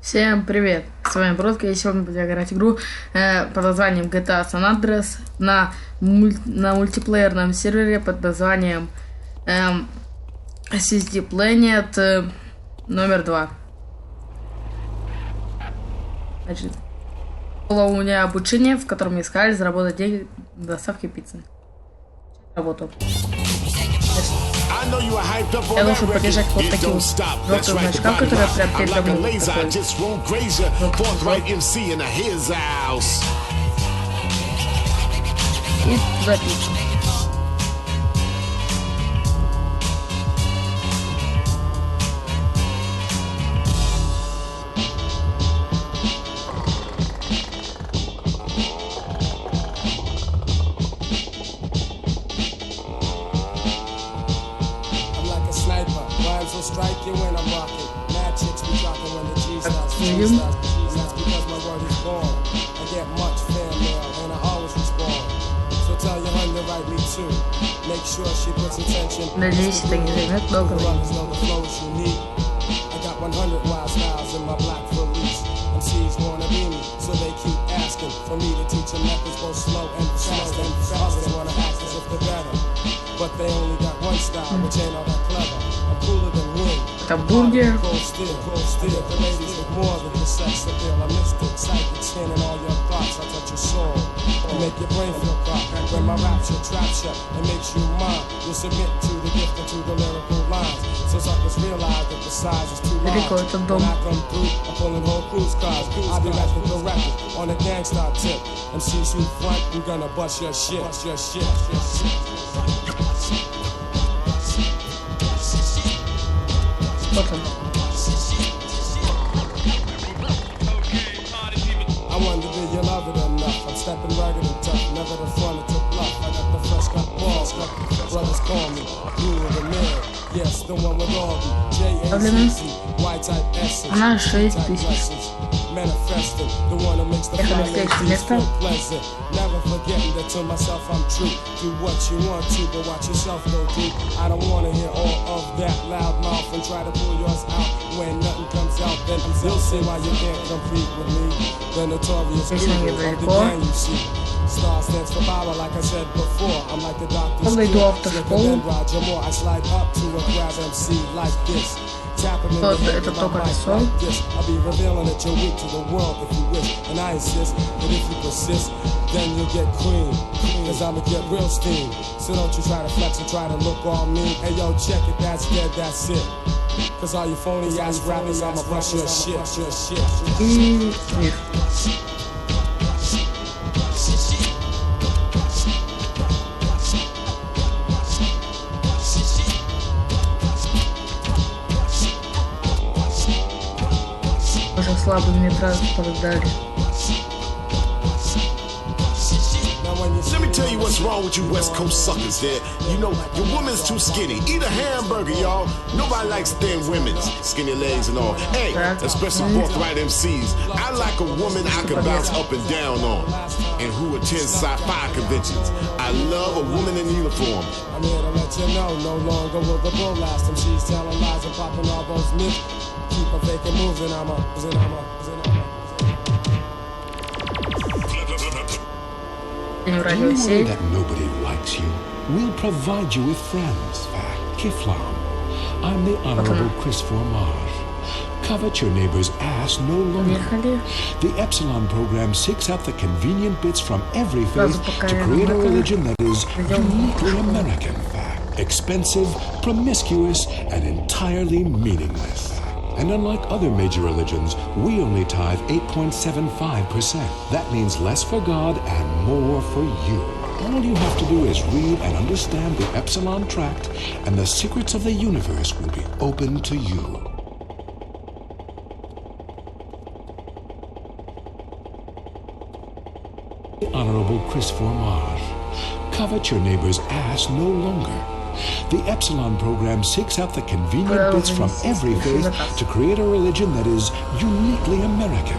Всем привет! С вами Бродка, и сегодня буду играть игру под названием GTA San Andreas на мультиплеерном сервере под названием CCDPlanet номер 2. Значит, было у меня обучение, в котором мне сказали заработать деньги на доставке пиццы. Работу. Я должен поддержать вот такие вот желтые значка, которые прям передо мной и записываю. Strike you when I'm rocking. Mad chicks be dropping when the G's starts. And that's because my word is born. I get much fan mail and I always respond. So tell your hun to write me too. Make sure she puts attention. Надеюсь, это не займет долго времени. I got 100 wild styles in my black release. MCs wanna be me, so they keep asking for me to teach them methods both slow and fast. Others wanna act as if they're better, but they only got one style, which ain't all that clever. I'm cooler than wind. Это бургер. Cold steel. The ladies with more than the sex appeal. I'm mystic, psychic, scanning all your thoughts. I touch your soul, make your brain feel caught. When my rapture traps you and makes you mine, you submit to the gift and to the lyrical lines. So suckers realize that the size is too large. When I come through, I'm pulling whole cruise cars. I'll be rapping the record on a gangsta tip. MCs who front, I'm gonna bust your shit. I wonder do you love it enough? I'm stepping rugged and tough, never the front to bluff. I got the fresh cut balls, brothers call me Blue of the Man. Yes, the one with all the J-A-C-C, white type essence. Она 6000. Manifesting, the one that makes the flying feel pleasant. Never forgetting that to myself I'm true. Do what you want to, but watch yourself go through. I don't want to hear all of that loud mouth and try to pull yours out. When nothing comes out, then you'll see why you can't compete with me. The notorious guru of the gang you see. Star stands for power, like I said before. I'm like the doctor's cure. Roger Moore, I slide up to a grab MC like this. Это только лицо. I'll be revealing that you're weak to the world if you wish. And I insist that if you persist, then you'll get cream. Cause I'ma get real steam. So don't you try to flex and try to look all mean. Hey yo, check it, that's dead, that's it. Cause all you phony ass rappers, I'ma brush your shit. Уже слабыми продали. Let me tell you what's wrong with you West Coast suckers there. You know, your woman's too skinny. Eat a hamburger, y'all. Nobody likes thin women's skinny legs and all. Hey, especially forthright MCs. I like a woman I can bounce up and down on and who attends sci-fi conventions. I love a woman in uniform. I'm here to let you know, no longer will the bull last. MCs telling lies and popping all those myths. Keep on faking moves and I'm You worry that nobody likes you. We'll provide you with friends. Kiflam. I'm the Honorable Chris Formage. Covet your neighbor's ass no longer. The Epsilon program seeks out the convenient bits from every faith to create a religion that is uniquely American. Expensive, promiscuous, and entirely meaningless. And unlike other major religions, we only tithe 8.75%. That means less for God and more for you. All you have to do is read and understand the Epsilon Tract, and the secrets of the universe will be open to you. The Honorable Chris Formage. Covet your neighbor's ass no longer. The Epsilon program seeks out the convenient bits from every faith to create a religion that is uniquely American.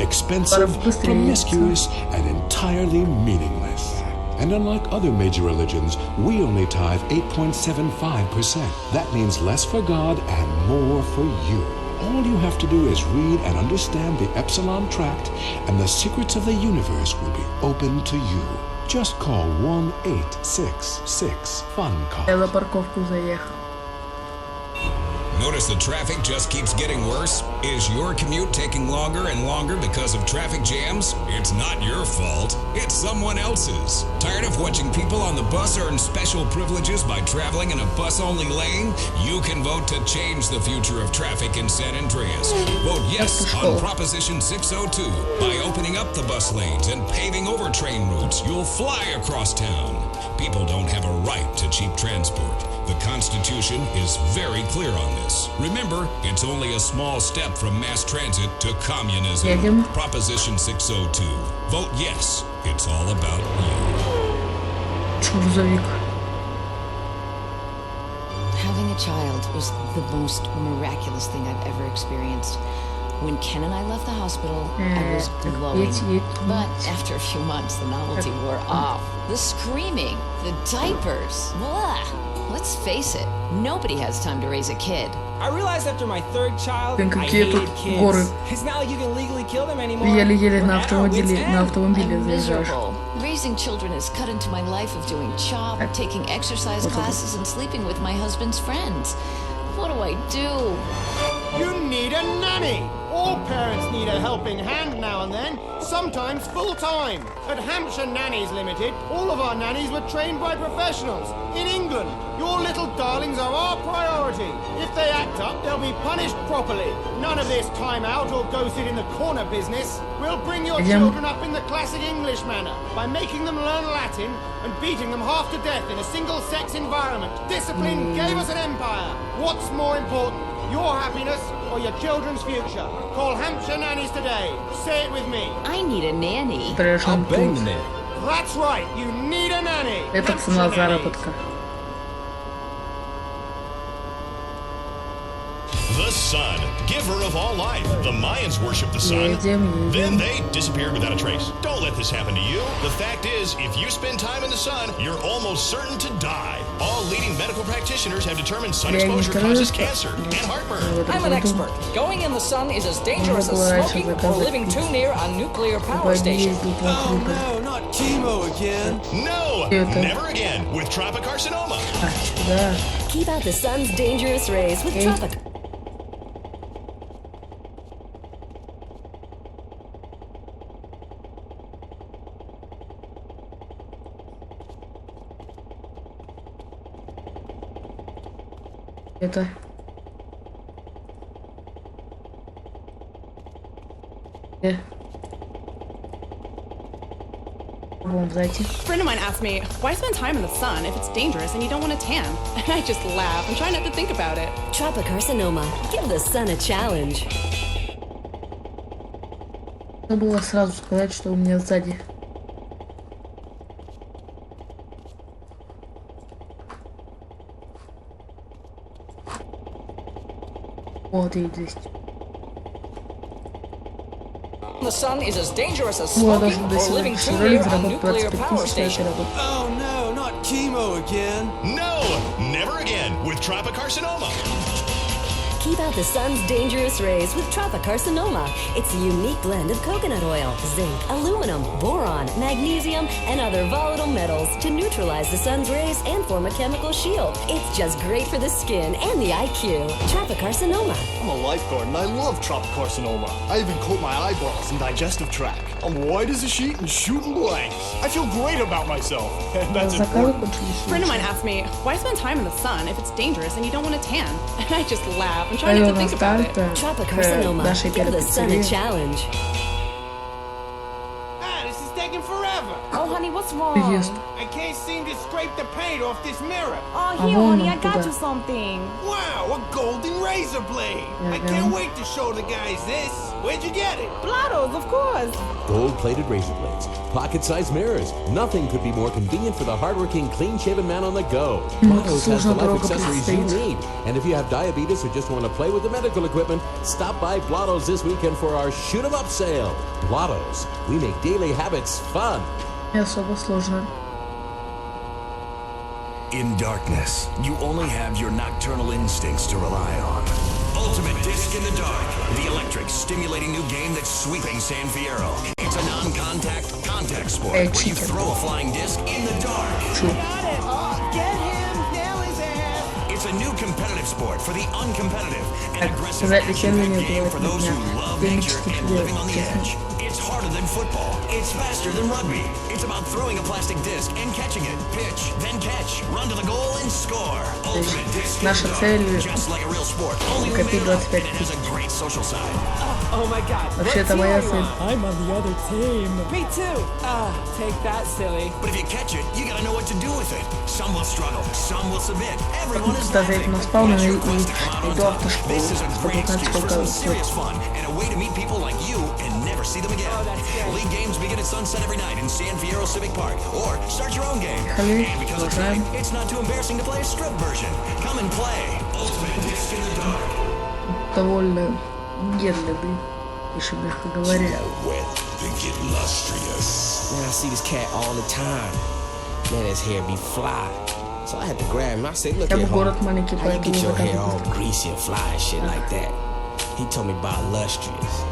Expensive, promiscuous, and entirely meaningless. And unlike other major religions, we only tithe 8.75%. That means less for God and more for you. All All you have to do is read and understand the Epsilon Tract, and the secrets of the universe will be open to you. Just call 1-866-FUN-CAR. Я на парковку заехал. Notice the traffic just keeps getting worse? Is your commute taking longer and longer because of traffic jams? It's not your fault. It's someone else's. Tired of watching people on the bus earn special privileges by traveling in a bus-only lane? You can vote to change the future of traffic in San Andreas. Vote yes on Proposition 602. By opening up the bus lanes and paving over train routes, you'll fly across town. People don't have a right to cheap transport. The Constitution is very clear on this. Remember, it's only a small step from mass transit to communism. Proposition 602. Vote yes. It's all about you. Having a child was the most miraculous thing I've ever experienced. When Ken and I left the hospital, I was glowing. But after a few months, the novelty wore off. The screaming, the diapers, blah. Let's face it, nobody has time to raise a kid. I realized after my third child, I hated kids. It's not like you can legally kill them anymore. I'm miserable. Raising children has cut into my life of doing chop, taking exercise classes, and sleeping with my husband's friends. What do I do? You need a nanny! All parents need a helping hand now and then, sometimes full-time. At Hampshire Nannies Limited, all of our nannies were trained by professionals. In England, your little darlings are our priority. If they act up, they'll be punished properly. None of this time out or go sit in the corner business. We'll bring your children up in the classic English manner by making them learn Latin and beating them half to death in a single-sex environment. Discipline gave us an empire. What's more important? Your happiness or your children's future? Call Hampshire Nannies today. Say it with me. I need a nanny. I'll bang the nanny. That's right. You need a nanny. Это цена заработка. The sun, giver of all life. The Mayans worship the sun. Then they disappeared without a trace. Don't let this happen to you. The fact is, if you spend time in the sun, you're almost certain to die. All leading medical practitioners have determined sun exposure causes cancer and heartburn. I'm an expert. Going in the sun is as dangerous as smoking or living too near a nuclear power station. Oh no, not chemo again. No, never again with tropicarcinoma. Keep out the sun's dangerous rays with Tropic. Это. A friend of mine asked me, why spend time in the sun if it's dangerous and you don't want to tan? And I just laugh and try not to think about it. Tropicarcinoma. Give the sun a challenge. Надо было сразу сказать, что у меня сзади. Вот и здесь. The sun is as dangerous as smoking or living too near a nuclear power station. Oh no, not chemo again. No, never again with tropicarcinoma. Keep out the sun's dangerous rays with Tropicarcinoma. It's a unique blend of coconut oil, zinc, aluminum, boron, magnesium, and other volatile metals to neutralize the sun's rays and form a chemical shield. It's just great for the skin and the IQ. Tropicarcinoma. I'm a lifeguard and I love tropicarcinoma. I even coat my eyeballs and digestive tract. I'm white as a sheet and shooting blanks. I feel great about myself. And that's important. A friend of mine asked me, why spend time in the sun if it's dangerous and you don't want to tan? And I just laugh and try not to think about it. Tropicarcinoma. Give the sun a challenge. This is taking forever. Oh, honey, what's wrong? I can't seem to scrape the paint off this mirror. Oh, here, honey, I got you something. Wow, a golden razor blade. I can't wait to show the guys this. Where'd you get it? Blottos, of course. Gold-plated razor blades, pocket-sized mirrors. Nothing could be more convenient for the hardworking, clean-shaven man on the go. Blottos has the life accessories you need. And if you have diabetes or just want to play with the medical equipment, stop by Blottos this weekend for our Shoot 'em Up sale. Blottos, we make daily habits fun. Не особо сложно. In darkness, you only have your nocturnal instincts to rely on. Ultimate Disc in the Dark, the electric, stimulating new game that's sweeping San Fierro. It's a non-contact, contact sport where you throw a flying disc in the dark. Got it! Oh, get him! Nail his ass! It's a new competitive sport for the uncompetitive, an aggressive action-packed game for those who love nature and living on the edge. It's harder than football. It's faster than rugby. It's about throwing a plastic disc and catching it. Pitch, then catch. Run to the goal and score. Ultimate Disc in the Dark. Just like a real sport. Only we made it up, and it has a great social side. Oh my god. Вообще-то моя цель. I'm on the other team. Me too. Take that, silly. But if you catch it, you gotta know what to do with it. Some will struggle, some will submit. Everyone is laughing. But your quest to come out on top. This is a great excuse for some serious fun and a way to meet people like you and never see them again. League games begin at sunset every night in San Fierro Civic Park. Or start your own game. And because it's free, it's not too embarrassing to play a strip version. Come and play Ultimate Disc in the Dark. Довольно медленный, еще мягко говоря. Man, I see this cat all the time. Man, his hair be fly. So I had to grab him. I said, look at him. How you get your hair all greasy and fly and shit like that? He told me about lustrous.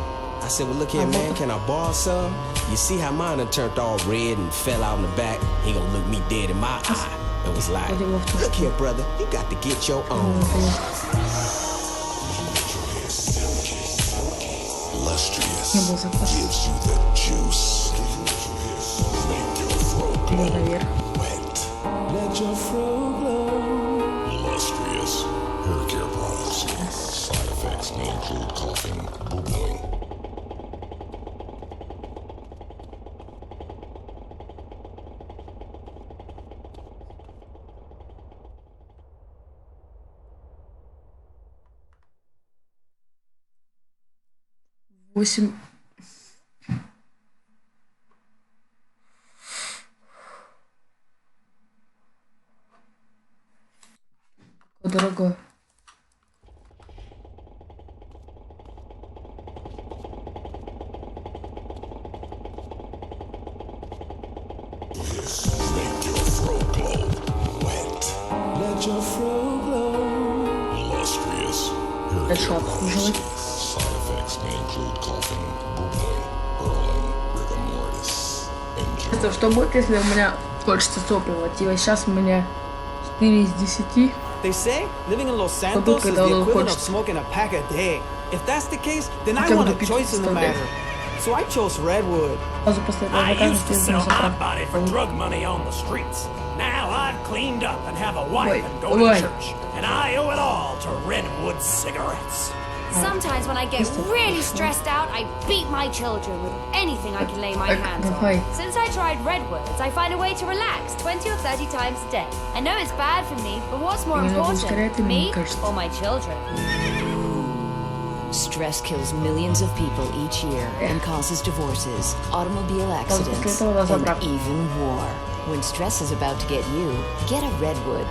I said, well, look here, man, can I borrow some? You see how mine done turned all red and fell out in the back? He gonna look me dead in my eye. It was like, look here, brother, you got to get your own. Lustrous gives you the juice. Make your throat glow wet. Let your throat glow. Lustrous hair care products. Side effects may include coughing, boo-booing. Восемь. Дорого. Make your throat glow wet. Let your throat glow. Lustrous hair care products. Side effects may include coughing, boo-booing, hurling, rigor mortis. Это что будет, если у меня кончится топливо? Типа сейчас у меня 4 из 10. They say living in Los Santos is the equivalent of smoking a pack a day. If that's the case, then I want a choice in the matter. So I chose Redwood. I used to sell my body for drug money on the streets. Now I've cleaned up and have a wife and go to church. And I owe it all to Redwood cigarettes. Sometimes when I get really stressed out, I beat my children with anything I can lay my hands on. Since I tried Redwoods, I find a way to relax 20 or 30 times a day. I know it's bad for me, but what's more important, me or my children? Stress kills millions of people each year and causes divorces, automobile accidents, and even war. When stress is about to get you, get a Redwood.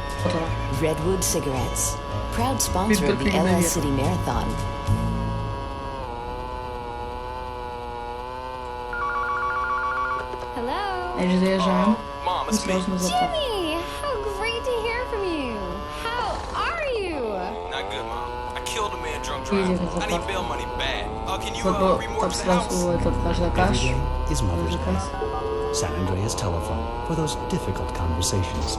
Redwood cigarettes. Proud sponsor of the LA City Marathon. Hello? Mom, it's me. Jimmy! How great to hear from you! How are you? Not good, Mom. I killed a man drunk driving. I need bail money bad. Can you remortgage the house? Every day is Mother's Day. San Andreas telephone for those difficult conversations.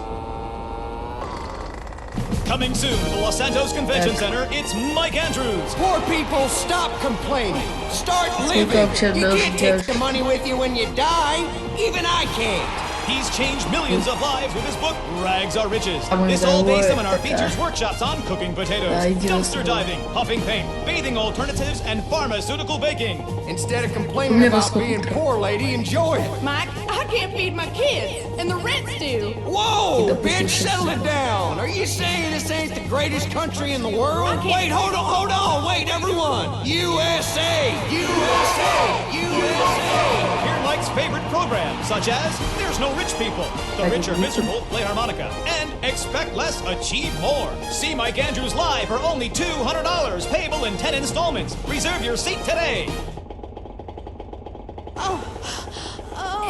Coming soon to the Los Santos Convention Center, it's Mike Andrews. Poor people, stop complaining. Start living. You can't take the money with you when you die. Even I can't. He's changed millions of lives with his book, Rags Are Riches. This all-day seminar features workshops on cooking potatoes, dumpster diving, huffing paint, bathing alternatives, and pharmaceutical baking. Instead of complaining about being poor, lady, enjoy it. Mike, I can't feed my kids, and the rent's due. Whoa, bitch, settle it down. Are you saying this ain't the greatest country in the world? Wait, hold on, wait, everyone. USA, USA, USA. Hear Mike's favorite programs, such as There's No Rich People, The Rich Are Miserable, Play Harmonica, and Expect Less, Achieve More. See Mike Andrews live for only $200, payable in 10 installments. Reserve your seat today.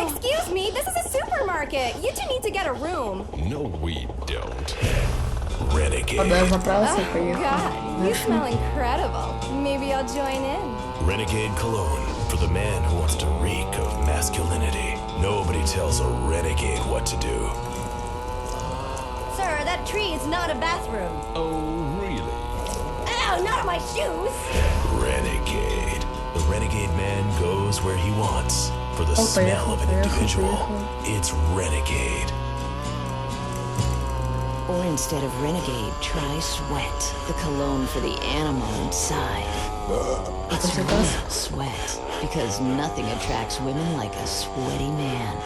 Excuse me, this is a supermarket. You two need to get a room. No, we don't. Renegade. Oh, God, you smell incredible. Maybe I'll join in. Renegade cologne for the man who wants to reek of masculinity. Nobody tells a renegade what to do. Sir, that tree is not a bathroom. Oh, really? Ow, not on my shoes. Renegade. The renegade man goes where he wants. For the smell of an individual, it's renegade. Or instead of renegade, try sweat, the cologne for the animal inside. It's real sweat, because nothing attracts women like a sweaty man.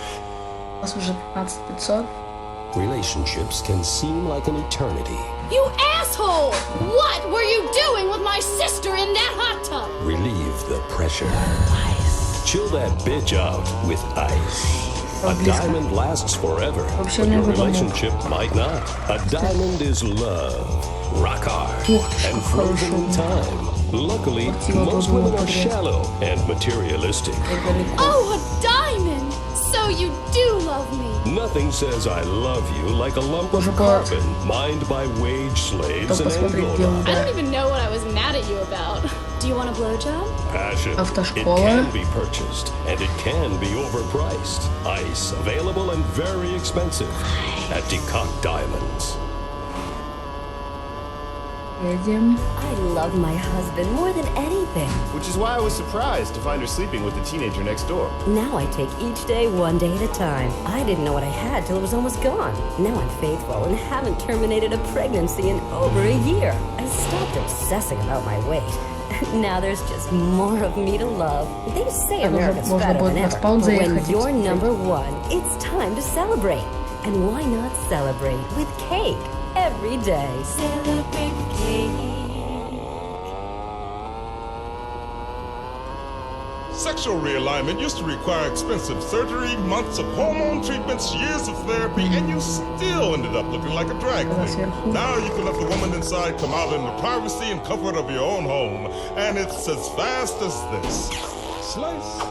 Relationships can seem like an eternity. You asshole! What were you doing with my sister in that hot tub? Relieve the pressure. Chill that bitch out with ice. A diamond lasts forever, but your relationship might not. A diamond is love, rock hard, and frozen in time. Luckily, most women are shallow and materialistic. Oh, a diamond! So you do love me. Nothing says I love you like a lump of carbon mined by wage slaves in Angola. I don't even know what I was mad at you about. Do you want a blowjob? Passion. It can be purchased, and it can be overpriced. Ice, available and very expensive at Decock Diamonds. I love my husband more than anything. Which is why I was surprised to find her sleeping with the teenager next door. Now I take each day one day at a time. I didn't know what I had till it was almost gone. Now I'm faithful and haven't terminated a pregnancy in over a year. I stopped obsessing about my weight. Now there's just more of me to love. They say America's better than ever. But when you're number one, it's time to celebrate. And why not celebrate with cake every day? Celebrate cake. Sexual realignment used to require expensive surgery, months of hormone treatments, years of therapy, and you still ended up looking like a drag queen. Now you can let the woman inside come out in the privacy and comfort of your own home, and it's as fast as this. Slice.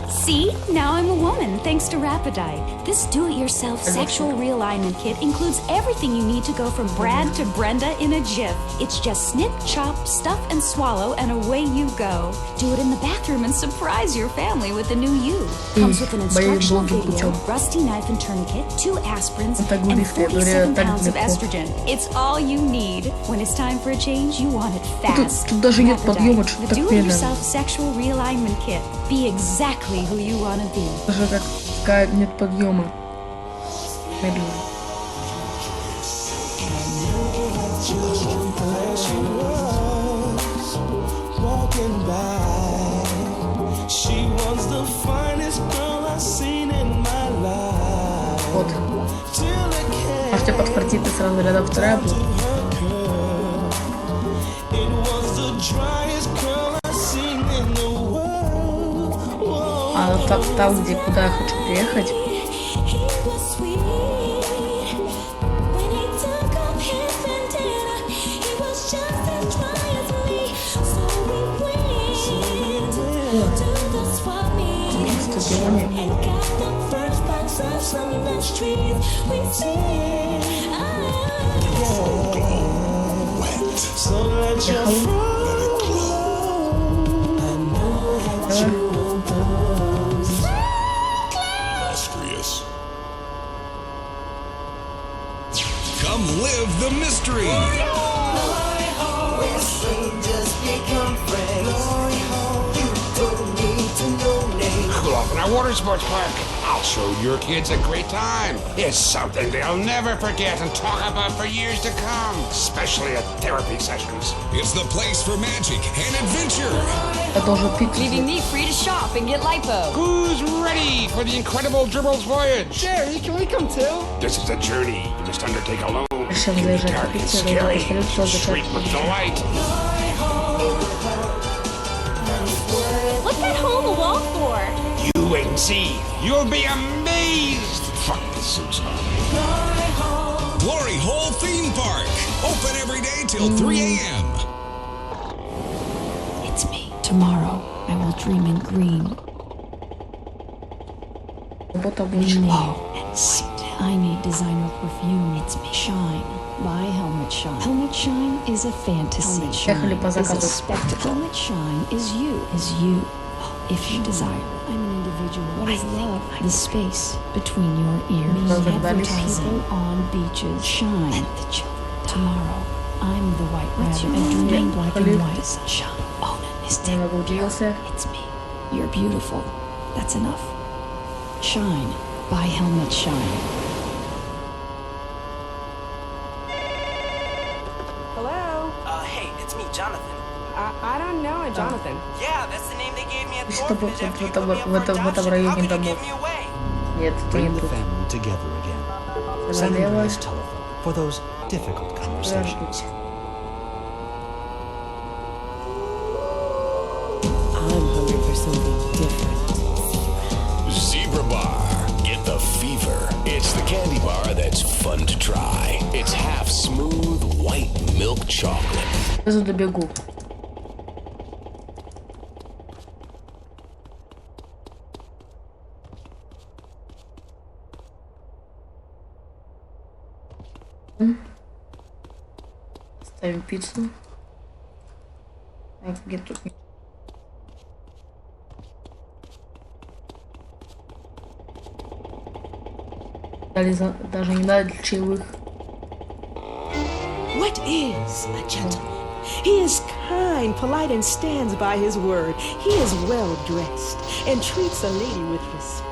See? Now I'm a woman, thanks to Rapidae. This do-it-yourself sexual realignment kit includes everything you need to go from Brad to Brenda in a jiff. It's just snip, chop, stuff, and swallow, and away you go. Do it in the bathroom and surprise your family with the new you. Comes with an instructional video, rusty knife and tourniquet, 2 aspirins, and 47 pounds of estrogen. It's all you need. When it's time for a change, you want it fast. Rapidae, the do-it-yourself sexual realignment kit. Be exactly who you want to be. Даже как нет подъема. Медленно. Вот. Можете подхватить и сразу рядом вторая будет. А там, где куда я хочу приехать. Come live the mystery. Cool off in our water sports park. I'll show your kids a great time. It's something they'll never forget and talk about for years to come, especially at therapy sessions. It's the place for magic and adventure. Leaving me free to shop and get lipo. Who's ready for the incredible Dribbles voyage? Jerry, can we come too? This is a journey you must undertake alone. It can be dark and scary, sweet with delight. What's that hole in the wall for? You wait and see. You'll be amazed. Fuck, the suit's on. Glory Hole Theme Park. Open every day till 3 a.m. It's me. Tomorrow, I will dream in green. Low and still. I need designer perfume. It's me. Shine. Buy Helmet Shine. Helmet Shine is a fantasy. Helmet Shine is a spectacle. Helmet Shine is you. If you desire. I'm an individual. What is love? The space between your ears. Advertising on beaches. Shine. Let the children tomorrow. I'm the white rabbit. A dream black and white. Shine. Oh, it's me. You're beautiful. That's enough. Shine. Buy Helmet Shine. Hello? Hey, it's me, Jonathan. I don't know a Jonathan. Yeah, that's the name they gave me at the orphanage after you put me up for adoption. How could you give me away? Bring the family together again. San Andreas telephone for those difficult conversations. I'm hungry for something different. Zebra Bar. Get the fever. It's the candy bar that's fun to try. It's half smooth white milk chocolate. Сейчас добегу. Ставим пиццу. Где тут? Даже не надо для чаевых. What is a gentleman? He is kind, polite, and stands by his word. He is well dressed and treats a lady with respect.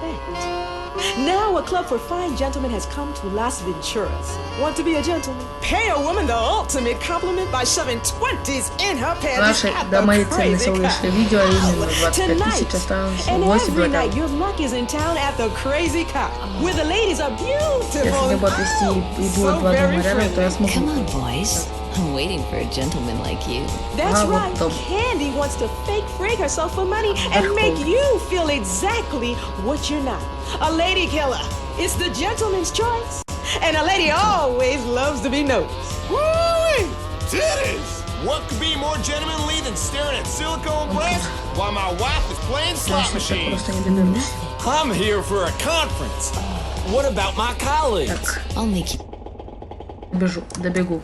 Now a club for fine gentlemen has come to Las Venturas. Want to be a gentleman? Pay a woman the ultimate compliment by shoving 20s in her pants at the crazy cop. Tonight and every night your luck is in town at the crazy cop, where the ladies are beautiful and so very friendly. Come on, boys. I'm waiting for a gentleman like you. That's right. Candy wants to fake freak herself for money and make you feel exactly what you're not. A lady killer. It's the gentleman's choice. And a lady always loves to be noticed. Woo-wee! Titties! What could be more gentlemanly than staring at silicone breasts while my wife is playing slot machines? I'm here for a conference. What about my colleagues? I'll make you. Добегу.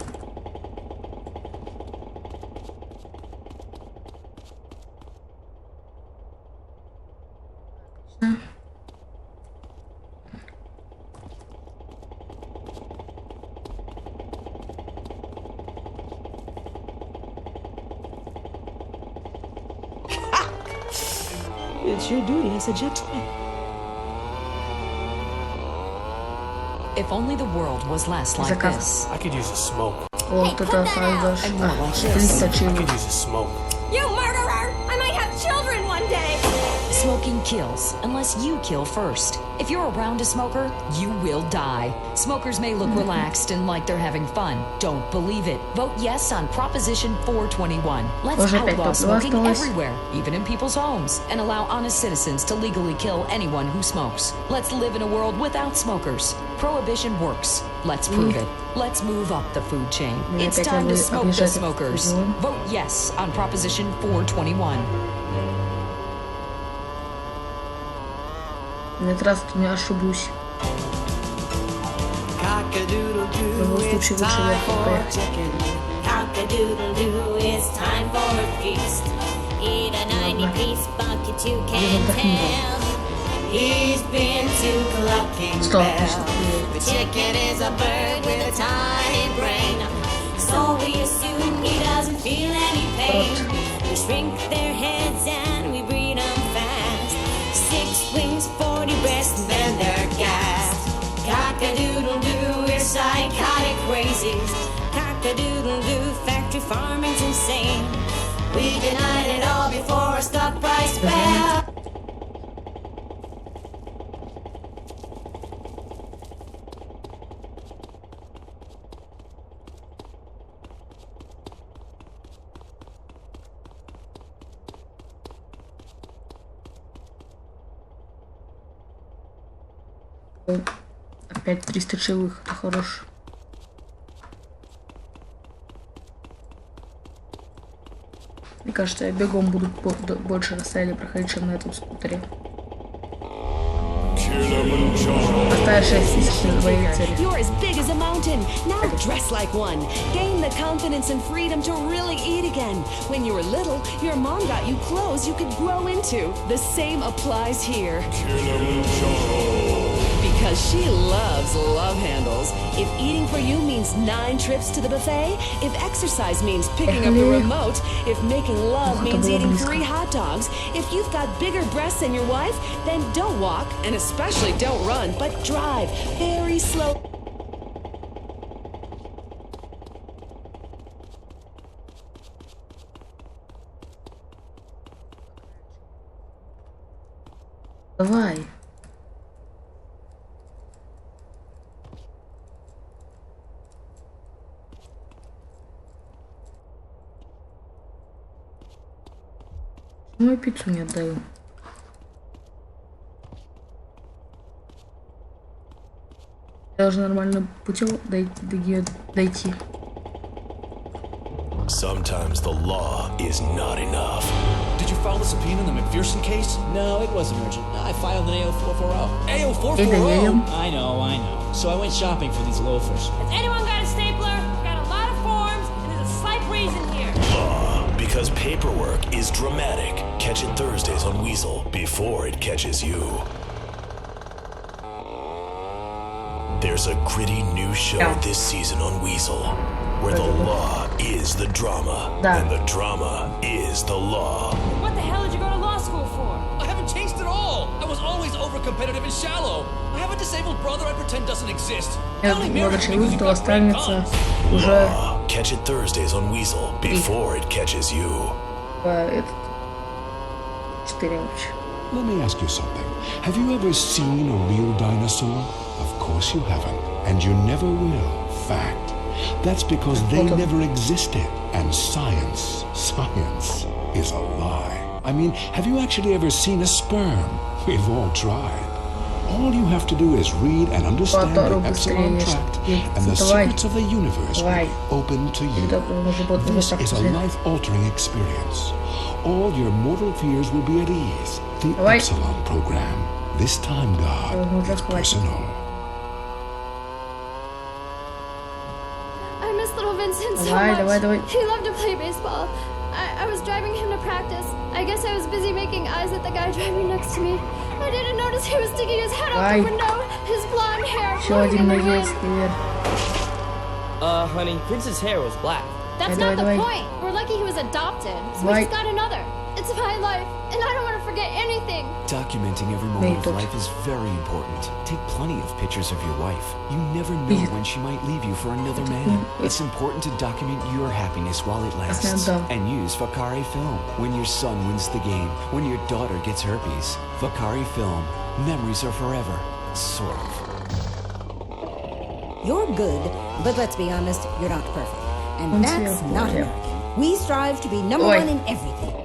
It's your duty as a gentleman. If only the world was less like this. I could use a smoke. Вот это создашь. And more like this. I could use a smoke. You murderer! I might have children one day! Smoking kills, unless you kill first. If you're around a smoker, you will die. Smokers may look relaxed and like they're having fun. Don't believe it. Vote yes on Proposition 421. Let's outlaw smoking everywhere, even in people's homes, and allow honest citizens to legally kill anyone who smokes. Let's live in a world without smokers. Prohibition works. Let's prove it. Let's move up the food chain. It's time to smoke the smokers. Vote yes on Proposition 421. В этот раз не ошибусь. В любом случае лучше вверх поехать. Cock-a-doodle-doo, it's time for a feast. Eat a 90-piece bucket, you can tell. He's been to clucking bell. The chicken is a bird with a tiny brain. So we assume he doesn't feel any pain. We shrink their heads and we breed them fast. 6 wings, 40 breasts, and then they're gassed. Cock-a-doodle-doo, we're psychotic crazies. Cock-a-doodle-doo, factory farming's insane. We denied it all before our stock price fell. Опять 300 чаевых, это хорош. Мне кажется, я бегом буду больше расстояния проходить, чем на этом скутере. Поставь 6000 своих целей. You're as big as a mountain. Now dress like one. Gain the confidence and freedom to really eat again. When you were little, your mom got you clothes you could grow into. The same applies here. Because she loves love handles. If eating for you means 9 trips to the buffet, if exercise means picking up the remote, if making love means eating 3 hot dogs, if you've got bigger breasts than your wife, then don't walk, and especially don't run, but drive very slow. Давай. Мою пиццу не отдаю. Я должен нормальным путем дойти. Sometimes the law is not enough. Did you file the subpoena in the McPherson case? No, it wasn't urgent. I filed an AO440. AO440? I know. So I went shopping for these loafers. Has anyone got a stapler? Got a lot of forms, and there's a slight reason here. Law, because paperwork is dramatic. Catch it Thursdays on Weasel before it catches you. There's a gritty new show this season on Weasel, where the law is the drama, and the drama is the law. What the hell did you go to law school for? I haven't changed at all. I was always overcompetitive and shallow. I have a disabled brother I pretend doesn't exist. Law. Catch it Thursdays on Weasel before it catches you. Let me ask you something. Have you ever seen a real dinosaur? Of course you haven't, and you never will. Fact. That's because they never existed, and science is a lie. I mean, have you actually ever seen a sperm? We've all tried. All you have to do is read and understand the epsilon tract, and the secrets of the universe will be open to you. This is a life-altering experience. All your mortal fears will be at ease. The Epsilon program. This time, God, it's personal. I miss little Vincent so much. He loved to play baseball. I was driving him to practice. I guess I was busy making eyes at the guy driving next to me. I didn't notice he was sticking his head out the window. His blonde hair blowing in the wind. Honey, Vince's hair was black. That's not the point. We're lucky he was adopted, so we just got another. It's my life, and I don't want to forget anything. Documenting every moment of life is very important. Take plenty of pictures of your wife. You never know when she might leave you for another man. It's important to document your happiness while it lasts. And use Vakari Film. When your son wins the game, when your daughter gets herpes. Vakari Film. Memories are forever. Sort of. You're good, but let's be honest, you're not perfect. And that's not American. We strive to be number one in everything.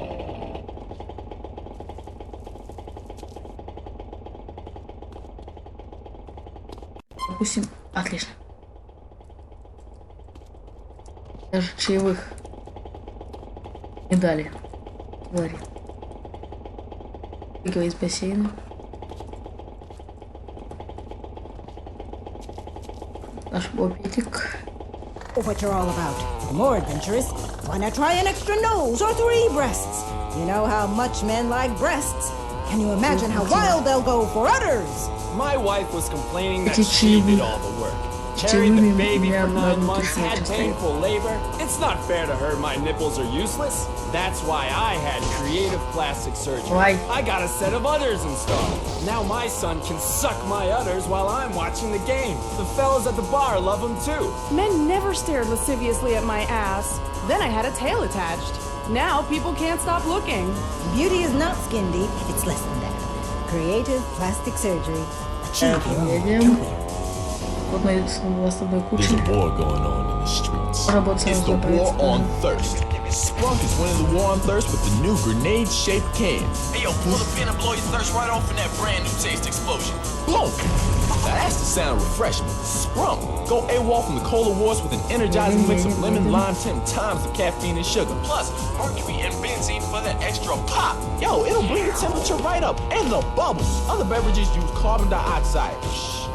Допустим, отлично. Даже чаевых не дали. Говорит. Бегай из бассейна. Наш бобетик. What you're all about. More adventurous. Wanna try an extra nose or 3 breasts? You know how much men like breasts. Can you imagine how wild they'll go for udders? My wife was complaining that she did all the work. Carried the baby for 9 months, had painful labor. It's not fair to her my nipples are useless. That's why I had creative plastic surgery. I got a set of udders installed. Now my son can suck my udders while I'm watching the game. The fellas at the bar love them too. Men never stared lasciviously at my ass. Then I had a tail attached. Now people can't stop looking. Beauty is not skin deep, it's less than that. Creative plastic surgery. Achieve your There's a war going on in the streets. It's the war on thirst. Sprunk is winning the war on thirst with the new grenade-shaped can. Hey yo, pull the pin and blow your thirst right off in that brand new taste explosion. Boom! Now that's the sound of refreshment. Sprunk. Go AWOL from the cola wars with an energizing mix of lemon, lime, 10 times the caffeine and sugar. Plus, mercury and benzene for that extra pop. Yo, it'll bring the temperature right up and the bubbles. Other beverages use carbon dioxide.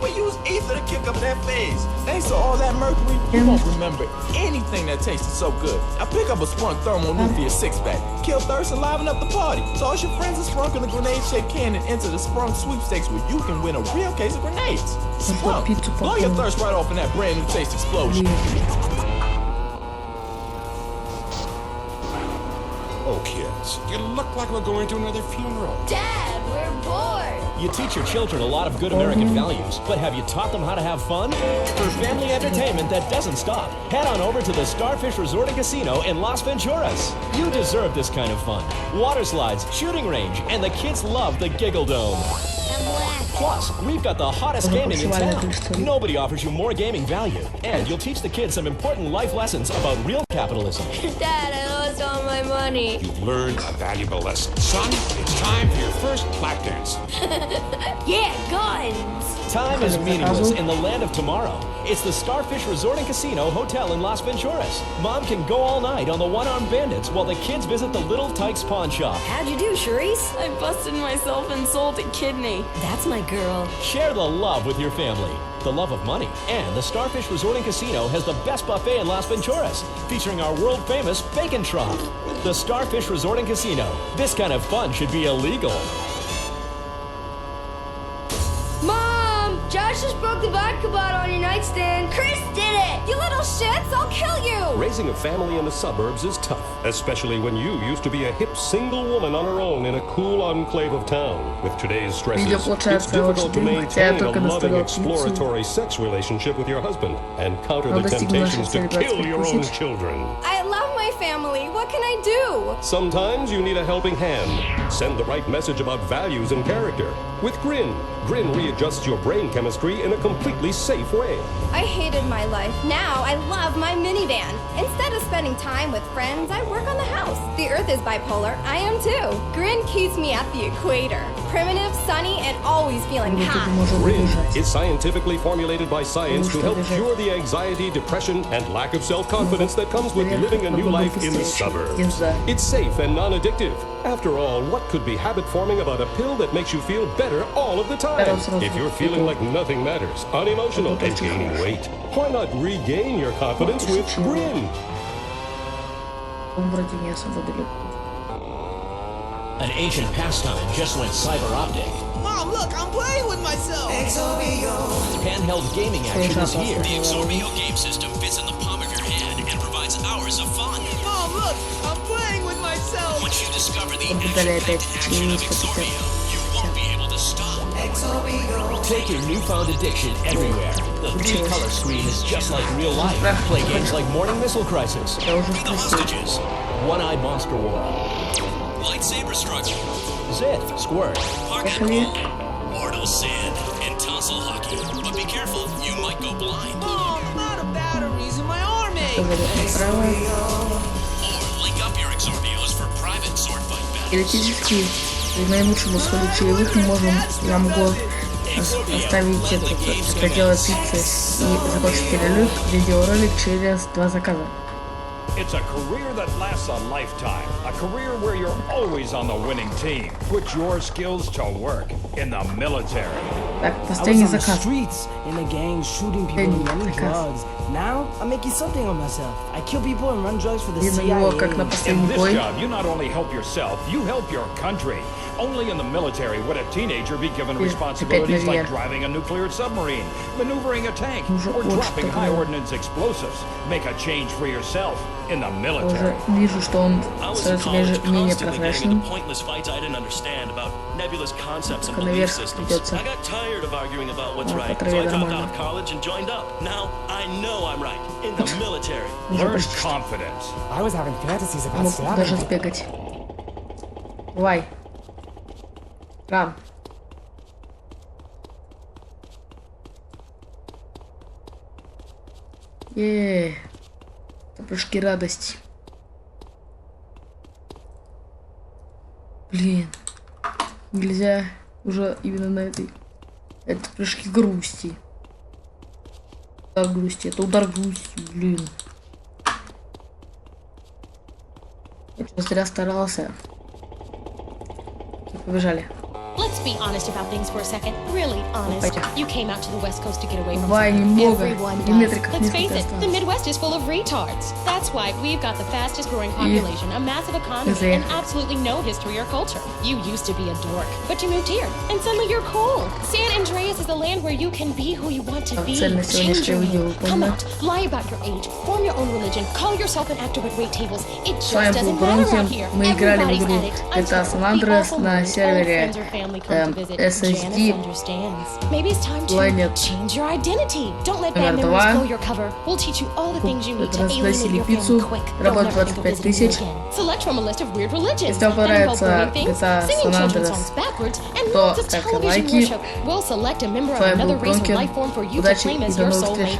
We use ether to kick up that phase. Thanks to all that mercury, you won't remember anything that tasted so good. Now pick up a Sprunk thermonuclear 6-pack. Kill thirst and liven up the party. So all your friends are Sprunk in the grenade-shaped can and enter the Sprunk sweepstakes where you can win a real case of grenades. Sprunk, blow your thirst right off in that brand new taste explosion. Oh, kids, you look like we're going to another funeral. Dad, we're bored. You teach your children a lot of good American values, but have you taught them how to have fun? For family entertainment that doesn't stop, head on over to the Starfish Resort and Casino in Las Venturas. You deserve this kind of fun. Water slides, shooting range, and the kids love the Giggle Dome. Plus, we've got the hottest gaming in town. Nobody offers you more gaming value, and you'll teach the kids some important life lessons about real capitalism. Dad, I lost all my money. You've learned a valuable lesson. Son, it's time for your first lap dance. Yeah, guns. Time is meaningless in the land of tomorrow. It's the Starfish Resort and Casino Hotel in Las Venturas. Mom can go all night on the One-Armed Bandits while the kids visit the Little Tykes Pawn Shop. How'd you do, Charisse? I busted myself and sold a kidney. That's my girl. Share the love with your family, the love of money, and the Starfish Resort and Casino has the best buffet in Las Venturas, featuring our world-famous bacon trough. The Starfish Resort and Casino. This kind of fun should be illegal. Mom, Josh just broke the vodka bottle on your nightstand. Chris did it. You little shits, I'll kill you. Raising a family in the suburbs is tough, especially when you used to be a hip single woman on her own in a cool enclave of town. With today's stresses, it's difficult to maintain a loving, exploratory sex relationship with your husband and counter the temptations to kill your own children. I love my family. What can I do? Sometimes you need a helping hand. Send the right message about values and character. With Grin, Grin readjusts your brain chemistry in a completely safe way. I hated my life. Now I love my minivan. Instead of spending time with friends, I work on the house. The Earth is bipolar. I am too. Grin keeps me at the equator. Primitive, sunny, and always feeling hot. Grin is scientifically formulated by science to help cure the anxiety, depression, and lack of self-confidence that comes with living a new life in the suburbs. It's safe and non-addictive. After all, what could be habit-forming about a pill that makes you feel better all of the time? If you're feeling like nothing matters, unemotional, and gaining weight, why not regain your confidence with Grin? An ancient pastime just went cyber optic. Mom, look, I'm playing with myself. Handheld gaming action is here. The Exorbio game system fits in the palm of your hand and provides hours of fun. Mom, look, I'm playing with myself. Once you discover the action of Exorbio, you won't be able to stop. Take your newfound addiction everywhere. The 3-color screen is just like real life. Play games like Morning Missile Crisis, The Hostages, One-Eyed Monster War, Lightsaber Struggle, Zith, Squirt, Parking Pool, Mortal Sin, and Tonsil Hockey. But be careful, you might go blind. Mom, I'm out of batteries in my arm ache. Or link up your Exorbios for private sword fight battles. В наилучшем случае я могу оставить это дело пиццы и закончить перерыв, видеоролик через 2 заказа. It's a career that lasts a lifetime. A career where you're always on the winning team. Put your skills to work in the military. Так, последний заказ. Streets in the gang shooting people with many drugs. Now I'm making something of myself. I kill people and run drugs for the CIA. In this job, you not only help yourself, you help your country. Only in the military would a teenager be given responsibilities like driving a nuclear submarine, maneuvering a tank, or dropping high ordnance explosives. Make a change for yourself in the military. Вижу, что он менее прозрачным. Pointless fights I didn't understand about nebulous concepts and Наверх belief systems. придется. I got tired of arguing about what's right, so I dropped out of college and joined up. Now I know I'm right in the military. Learn confidence. I was having fantasies about Мог даже сбегать. Давай. Ран. Это прыжки радости. Блин. Нельзя уже именно на этой... Это прыжки грусти. Удар грусти. Это удар грусти, блин. Я что, зря старался. Побежали. Let's be honest about things for a second. Really honest. You came out to the West Coast to get away from everyone does. Let's face it, the Midwest is full of retards. That's why we've got the fastest growing population, a massive economy, and absolutely no history or culture. You used to be a dork, but you moved here, and suddenly you're cool. San Andreas is the land where you can be who you want to be. Change your name, come out, lie about your age, form your own religion, call yourself an actor at wait tables. It just doesn't matter out here. Мы играли в игру GTA San Andreas на сервере CCDPlanet номер 2. Разносили пиццу. Работает 25 тысяч. Если вам понравится GTA San Andreas, то ставьте лайки. С вами был Гонкин. Удачи и до новых встреч.